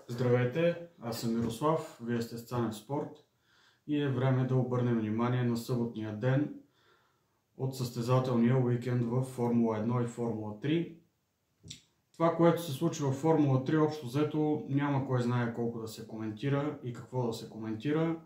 Здравейте, аз съм Мирослав, вие сте с Цанев Спорт и е време да обърнем внимание на съботния ден от състезателния уикенд в Формула 1 и Формула 3. Това, което се случи в Формула 3, общо взето няма кой знае колко да се коментира и какво да се коментира.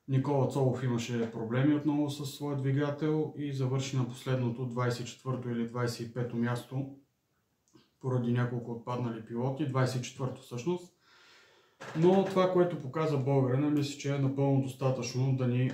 Никола Цолов имаше проблеми отново със своя двигател и завърши на последното 24-то или 25-то място поради няколко отпаднали пилоти, 24-то всъщност. Но това, което показа българина, мисля, че е напълно достатъчно да ни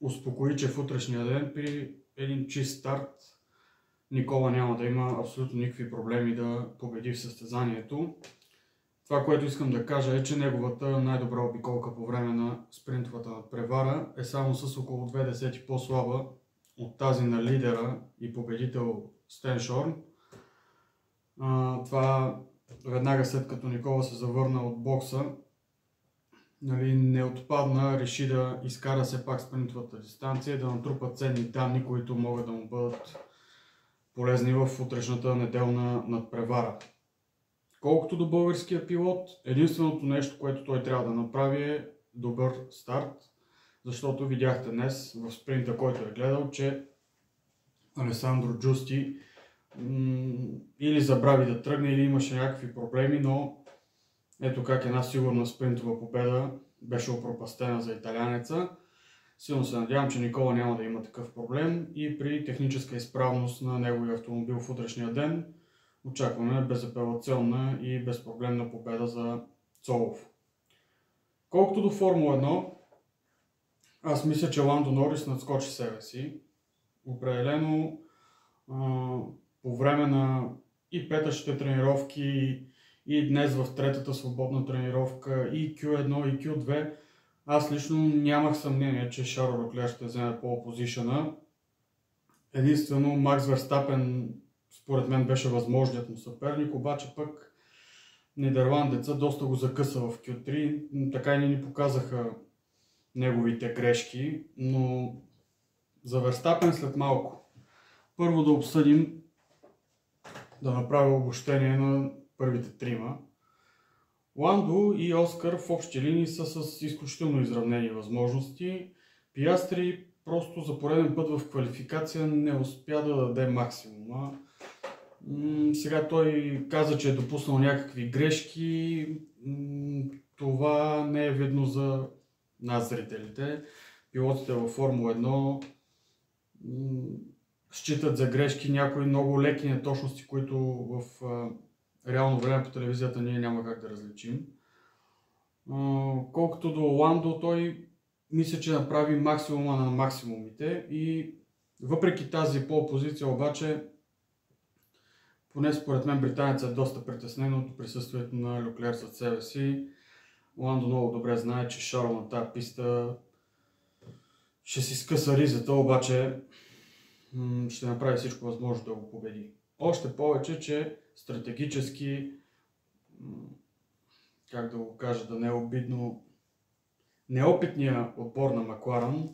успокои, че в утрешния ден при един чист старт Никола няма да има абсолютно никакви проблеми да победи в състезанието. Това, което искам да кажа е, че неговата най-добра обиколка по време на спринтовата надпревара е само с около 0,2 по-слаба от тази на лидера и победител Стен Шорн. Това веднага след като Никола се завърна от бокса, не отпадна, реши да изкара все пак спринтовата дистанция, да натрупа ценни данни, които могат да му бъдат полезни в утрешната неделна надпревара. Колкото до българския пилот, единственото нещо, което той трябва да направи е добър старт, защото видяхте днес в спринта, който е гледал, че Алесандро Джусти или забрави да тръгне, или имаше някакви проблеми, но ето как една сигурна спринтова победа беше опропастена за италянеца. Силно се надявам, че Никола няма да има такъв проблем и при техническа изправност на неговия автомобил в утрешния ден очакваме безапелационна и безпроблемна победа за Цолов. Колкото до Формула 1, аз мисля, че Ландо Норис надскочи себе си. Определено по време на и петъчните тренировки, и днес в третата свободна тренировка, и Q1, и Q2, аз лично нямах съмнение, че Шарлс Леклер ще вземе пол позишъна. Единствено Макс Верстапен според мен беше възможният му съперник, обаче пък нидерландеца доста го закъса в Q3, така и не ни показаха неговите грешки, но за Верстапен след малко. Първо да обсъдим, да направя обобщение на първите трима. Ландо и Оскар в общи линии са с изключително изравнени възможности. Пиастри просто за пореден път в квалификация не успя да даде максимума. Сега той каза, че е допуснал някакви грешки. Това не е видно за нас, зрителите. Пилотите във Формула 1 считат за грешки някои много леки неточности, които в реално време по телевизията ние няма как да различим. Колкото до Ландо, той мисля, че направи максимума на максимумите и въпреки тази полпозиция обаче, поне според мен британецът е доста притеснен от присъствието на Леклер зад себе си. Ландо много добре знае, че Шарл на тази писта ще си скъса ризата, обаче ще направи всичко възможно да го победи. Още повече, че стратегически, как да го кажа, да не е обидно, неопитният отбор на Макларен,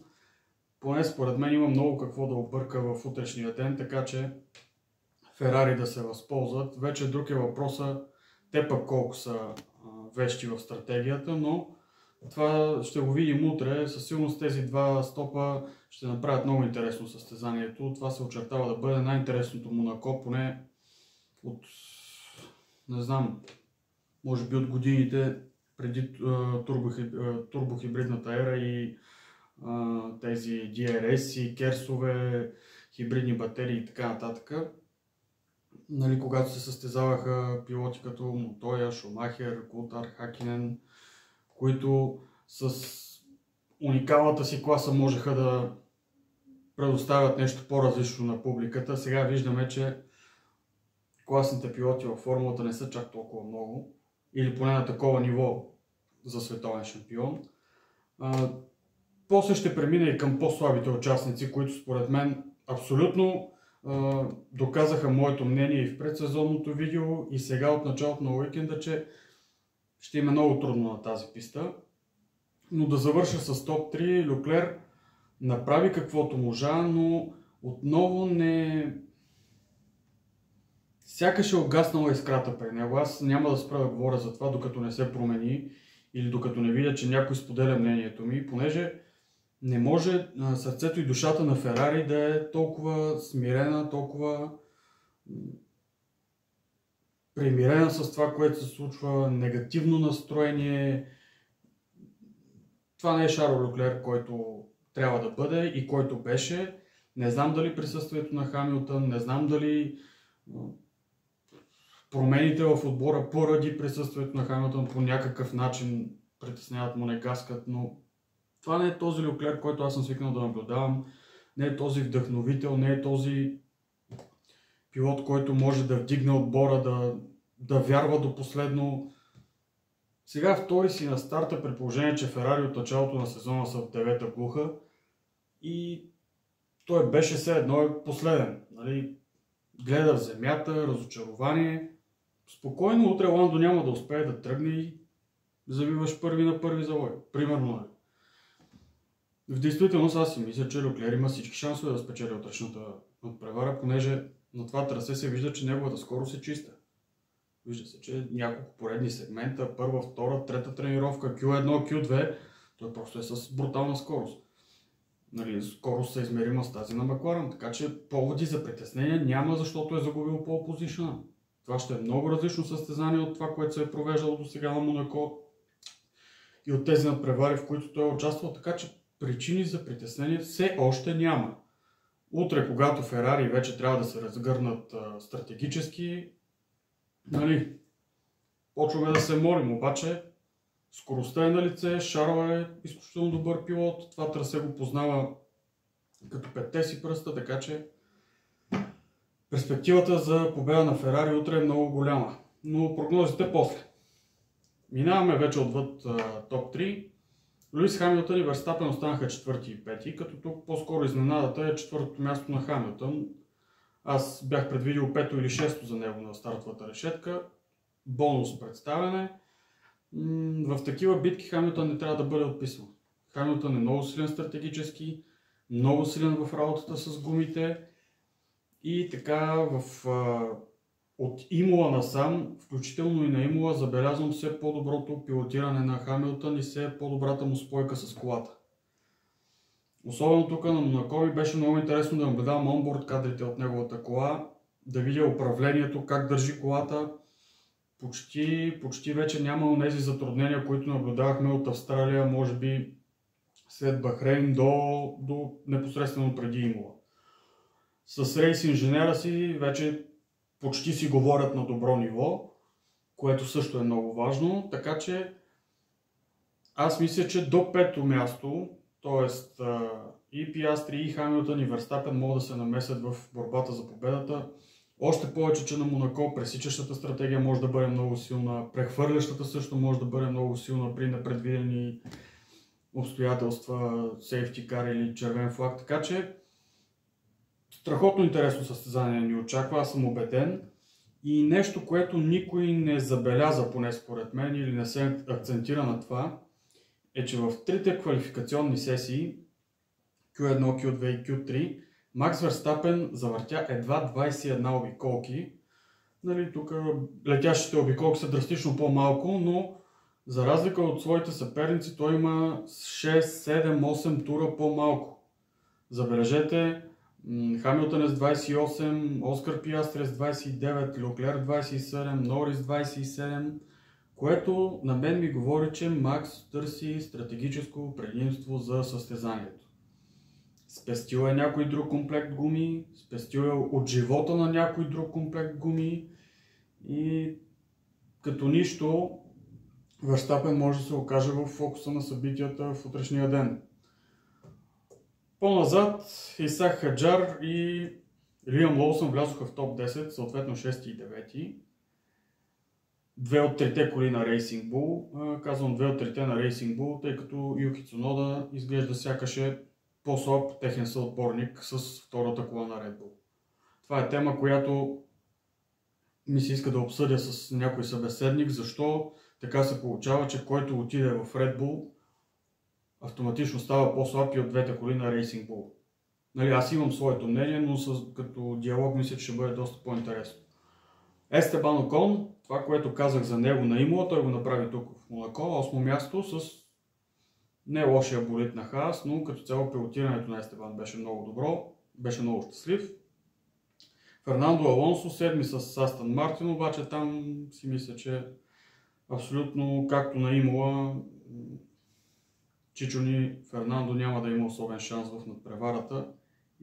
поне според мен има много какво да обърка в утрешния ден, така че Ферари да се възползват. Вече друг е въпроса, те пък колко са вещи в стратегията, но това ще го видим утре. Със сигурност тези два стопа ще направят много интересно състезанието. Това се очертава да бъде най-интересното Монако, поне от, не знам, може би от годините преди турбохибридната ера и тези DRS и керсове, хибридни батерии и така нататък. Когато се състезаваха пилоти като Монтоя, Шумахер, Култар, Хакинен, които с уникалната си класа можеха да предоставят нещо по-различно на публиката. Сега виждаме, че класните пилоти във формулата не са чак толкова много, или поне на такова ниво за световен шампион. После ще премина и към по-слабите участници, които според мен абсолютно доказаха моето мнение и в предсезонното видео, и сега от началото на уикенда, че ще има много трудно на тази писта. Но да завърша с топ 3, Леклер направи каквото можа, но отново не сякаш е угаснала искрата при него. Аз няма да спра да говоря за това, докато не се промени или докато не видя, че някой споделя мнението ми, понеже не може сърцето и душата на Ферари да е толкова смирена, толкова примирена с това, което се случва, негативно настроение. Това не е Шарл Леклер, който трябва да бъде и който беше. Не знам дали присъствието на Хамилтън, не знам дали промените в отбора поради присъствието на Хамилтън по някакъв начин притесняват Монегаскът, но това не е този Леклер, който аз съм свикнал да наблюдавам, не е този вдъхновител, не е този пилот, който може да вдигне отбора, да вярва до последно. Сега втори си на старта, при положение, че Ферари от началото на сезона са в 9-та глуха и той беше все едно е последен. Нали? Гледа в земята, разочарование. Спокойно, утре Ландо няма да успее да тръгне и завиваш първи на първи завой. Примерно. Нали? В действителност аз си мисля, че Леклер има всички шансове да спечели утрешната надпревара, понеже на това трасе се вижда, че неговата скорост е чиста. Вижда се, че няколко поредни сегмента, първа, втора, трета тренировка, Q1, Q2, той просто е с брутална скорост. Нали, скорост е измерима с тази на Макларен, така че поводи за притеснение няма, защото е загубил пол позишъна. Това ще е много различно състезание от това, което се е провеждало до сега на Монако и от тези надпревари, в които той е участвал, така че причини за притеснение все още няма. Утре, когато Ферари вече трябва да се разгърнат стратегически, нали, почваме да се молим, обаче скоростта е на лице, Шарл е изключително добър пилот, това трасе го познава като петте си пръста, така че перспективата за победа на Ферари утре е много голяма. Но прогнозите после. Минаваме вече отвъд топ 3. Луис Хамилтън и Верстапен останаха 4 и 5, като тук по-скоро изненадата е 4-то място на Хамилтън. Аз бях предвидил 5-то или 6-то за него на стартовата решетка. Бонус представяне. В такива битки Хамилтън не трябва да бъде отписван. Хамилтън е много силен стратегически, много силен в работата с гумите и така от Имола насам, включително и на Имола, забелязвам все по-доброто пилотиране на Хамилтън и все по-добрата му спойка с колата. Особено тук на Монако ми беше много интересно да наблюдавам онборд кадрите от неговата кола, да видя управлението, как държи колата. Почти вече няма онези затруднения, които наблюдавахме от Австралия, може би след Бахрейн до непосредствено преди Имола. С рейс инженера си вече почти си говорят на добро ниво, което също е много важно, така че аз мисля, че до 5-то място, т.е. и Пиастри, и Хамилтън, и Верстапен могат да се намесят в борбата за победата. Още повече, че на Монако пресичащата стратегия може да бъде много силна, прехвърлящата също може да бъде много силна при непредвидени обстоятелства, сейфти кар или червен флаг, така че страхотно интересно състезание ни очаква, аз съм убеден. И нещо, което никой не забеляза, поне според мен, или не се акцентира на това, е, че в трите квалификационни сесии, Q1, Q2 и Q3, Макс Верстапен завъртя едва 21 обиколки. Нали, тук летящите обиколки са драстично по-малко, но за разлика от своите съперници, той има 6, 7, 8 тура по-малко. Забележете, Хамилтън е с 28, Оскар Пиастри е с 29, Леклер 27, Норис 27, което на мен ми говори, че Макс търси стратегическо предимство за състезанието. Спестил е някой друг комплект гуми, спестил е от живота на някой друг комплект гуми и като нищо Верстапен може да се окаже в фокуса на събитията в утрешния ден. По-назад Исак Хаджар и Лиам Лоусън влязоха в топ 10, съответно 6 и 9. Две от трите коли на Racing Bull. Казвам две от трите на Racing Bull, тъй като Юки Цунода изглежда сякаш е по-слаб техен съотборник с втората кола на Red Bull. Това е тема, която ми се иска да обсъдя с някой събеседник, защо така се получава, че който отиде в Red Bull автоматично става по-слаб и от двете коли на Racing Bull. Нали, аз имам своето мнение, но като диалог мисля, че ще бъде доста по-интересно. Естебан Окон, това, което казах за него на Имола, той го направи тук в Монако, 8 място с не лошия болид на Хаас, но като цяло пилотирането на Естебан беше много добро, беше много щастлив. Фернандо Алонсо, 7 с Астън Мартин, обаче там си мисля, че абсолютно както на Имола, Чичони Фернандо няма да има особен шанс в надпреварата,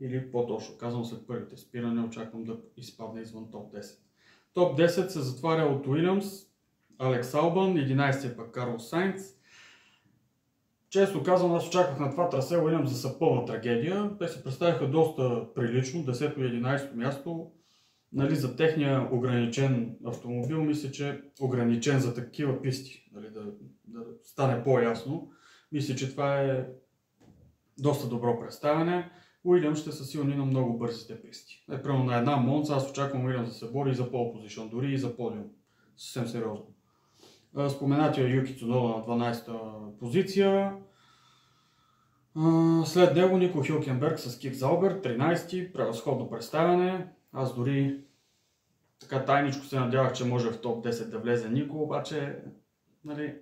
или по-точно казвам, след първите спиране очаквам да изпадне извън топ 10. Топ 10 се затваря от Уилямс, Алекс Албан, 11 пък Карлос Сайнц. Често казвам, аз очаквах на това трасе Уилямс да са пълна трагедия. Те се представиха доста прилично, 10-то и 11-то място. Нали, за техния ограничен автомобил, мисля, че ограничен за такива писти, нали, да стане по-ясно. Мисля, че това е доста добро представяне. Уилямс ще са силни на много бързите писти. Примерно на една Монца аз очаквам Уилямс да се бори и за пол позишън, дори и за подиум. Съвсем сериозно. Споменатия Юки Цунода на 12-та позиция. След него Нико Хюлкенберг с Кик Заубер, 13-ти, превъзходно представяне. Аз дори така тайничко се надявах, че може в топ 10 да влезе Нико, обаче нали,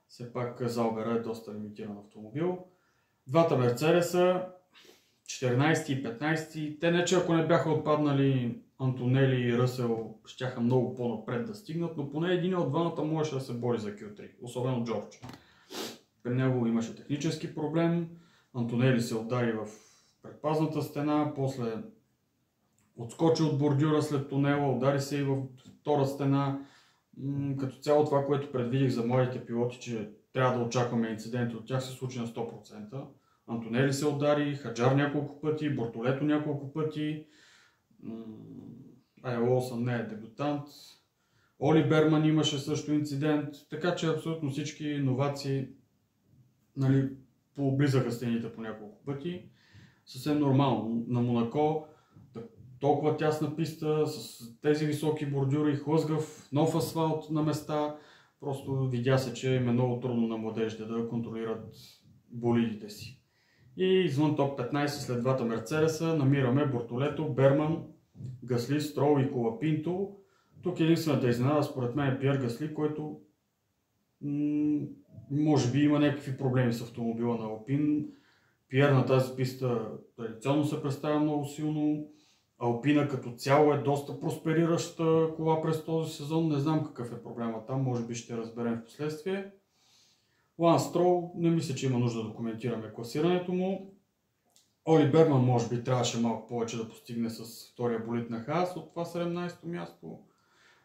все пак Заубер е доста лимитиран автомобил. Двата Мерцедеса, 14 и 15, те не че ако не бяха отпаднали Антонели и Ръсел, щяха много по-напред да стигнат, но поне един от двамата можеше да се бори за Q3, особено Джордж. При него имаше технически проблем, Антонели се удари в предпазната стена, после отскочи от бордюра след тунела, удари се и в втора стена. Като цяло това, което предвидих за младите пилоти, че трябва да очакваме инциденти от тях, се случи на 100%. Антонели се удари, Хаджар няколко пъти, Бортолето няколко пъти, Олсън не е дебютант, Оли Берман имаше също инцидент, така че абсолютно всички иновации нали, пооблизаха стените по няколко пъти. Съвсем нормално. На Монако толкова тясна писта, с тези високи бордюри, хлъзгав, нов асфалт на места, просто видя се, че им е много трудно на младежите да контролират болидите си. И извън топ 15 след двата Мерцедеса намираме Бортолето, Берман, Гасли, Строл и Колапинто. Тук единствената изненада според мен е Пиер Гасли, който може би има някакви проблеми с автомобила на Алпин. Пиер на тази писта традиционно се представя много силно. Алпина като цяло е доста просперираща кола през този сезон. Не знам какъв е проблема там, може би ще разберем в последствие. Ланс Строл, не мисля, че има нужда да коментираме класирането му. Оли Берман може би трябваше малко повече да постигне с втория болид на Хаас от това 17-то място.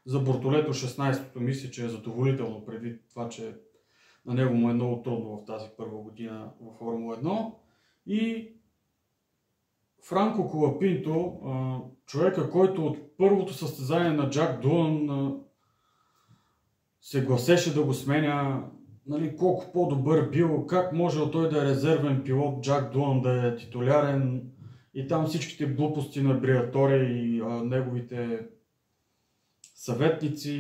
За Бортолето 16-то мисля, че е задоволително предвид това, че на него му е много трудно в тази първа година в Формула 1. И Франко Колапинто, човека, който от първото състезание на Джак Дуан се гласеше да го сменя, нали, колко по-добър бил, как може той да е резервен пилот, Джак Дуан да е титулярен и там всичките глупости на Бриаторе и неговите съветници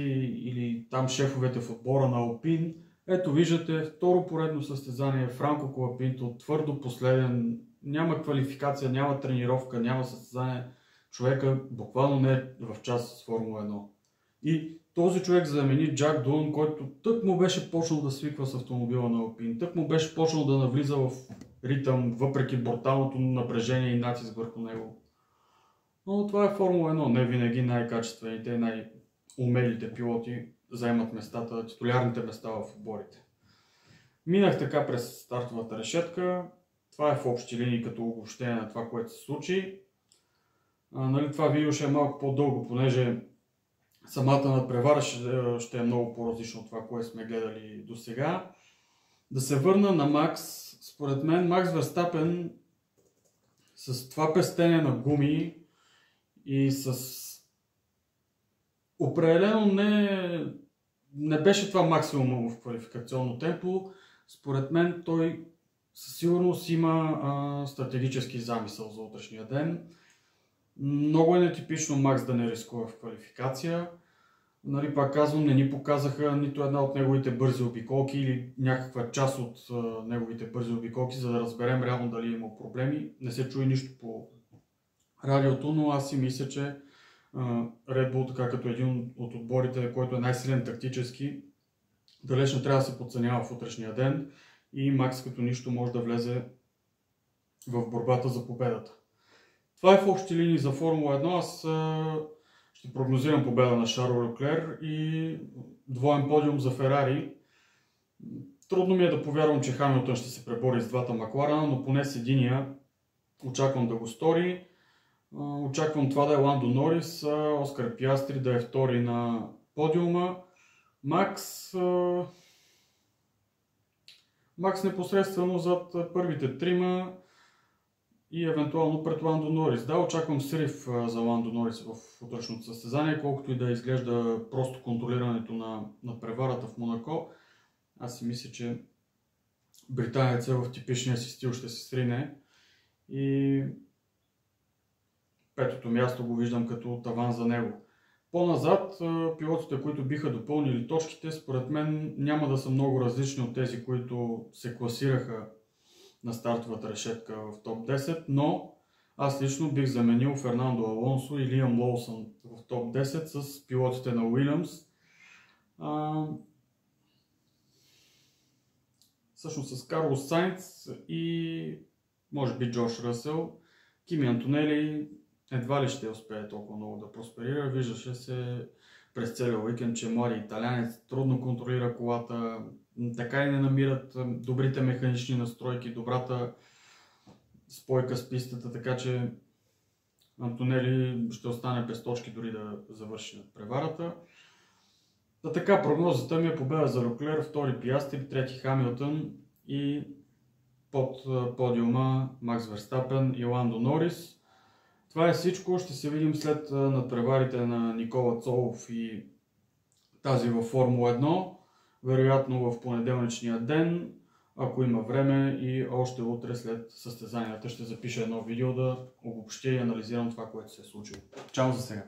или там шефовете в отбора на Алпин. Ето виждате второ поредно състезание, Франко Колапинто, твърдо последен, няма квалификация, няма тренировка, няма състезание. Човека буквално не е в час с Формула 1. И този човек замени Джак Дуан, който тък му беше почнал да свиква с автомобила на Алпин, тък му беше почнал да навлиза в ритъм, въпреки бруталното напрежение и натиск върху него. Но това е Формула 1, не винаги най-качествените и най-умелите пилоти заемат местата, титулярните места в отборите. Минах така през стартовата решетка. Това е в общи линии като обобщение на това, което се случи. Нали, това видео ще е малко по-дълго, понеже самата надпревара ще е много по-различно от това, което сме гледали до сега. Да се върна на Макс. Според мен Макс Верстапен с това пестене на гуми и с определено не беше това максимум в квалификационно темпо. Според мен той със сигурност има стратегически замисъл за утрешния ден. Много е нетипично Макс да не рискува в квалификация. Нали, пак казвам, не ни показаха нито една от неговите бързи обиколки или някаква част от неговите бързи обиколки, за да разберем реално дали има проблеми. Не се чуи нищо по радиото, но аз си мисля, че Red Bull, така като един от отборите, който е най-силен тактически, далеч не трябва да се подценява в утрешния ден и Макс като нищо може да влезе в борбата за победата. Това е в общи линии за Формула 1. Аз ще прогнозирам победа на Шарло Леклер и двоен подиум за Ферари. Трудно ми е да повярвам, че Хамилтън ще се пребори с двата Макларена, но поне с единия очаквам да го стори. Очаквам това да е Ландо Норис, Оскар Пиастри да е втори на подиума. Макс непосредствено зад първите трима и евентуално пред Ландо Норис. Да, очаквам срив за Ландо Норис в утрешното състезание, колкото и да изглежда просто контролирането на преварата в Монако. Аз си мисля, че британецът в типичния си стил ще се срине и петото място го виждам като таван за него. По-назад, пилотите, които биха допълнили точките, според мен няма да са много различни от тези, които се класираха на стартовата решетка в топ 10, но аз лично бих заменил Фернандо Алонсо и Лиам Лоусън в топ 10 с пилотите на Уилямс. Всъщност с Карлос Сайнц и може би Джош Ръсъл. Кими Антонели едва ли ще успее толкова много да просперира. Виждаше се през целия уикенд, че млади италянец трудно контролира колата, така и не намират добрите механични настройки, добрата спойка с пистата, така че Антонели ще остане без точки дори да завърши над преварата. Така, прогнозата ми е победа за Леклер, втори Пиастри, трети Хамилтън и под подиума Макс Верстапен и Ландо Норис. Това е всичко. Ще се видим след надпреварите на Никола Цолов и тази във Формула 1. Вероятно в понеделничния ден, ако има време и още утре след състезанията ще запиша едно видео да обобщя и анализирам това, което се е случило. Чао за сега!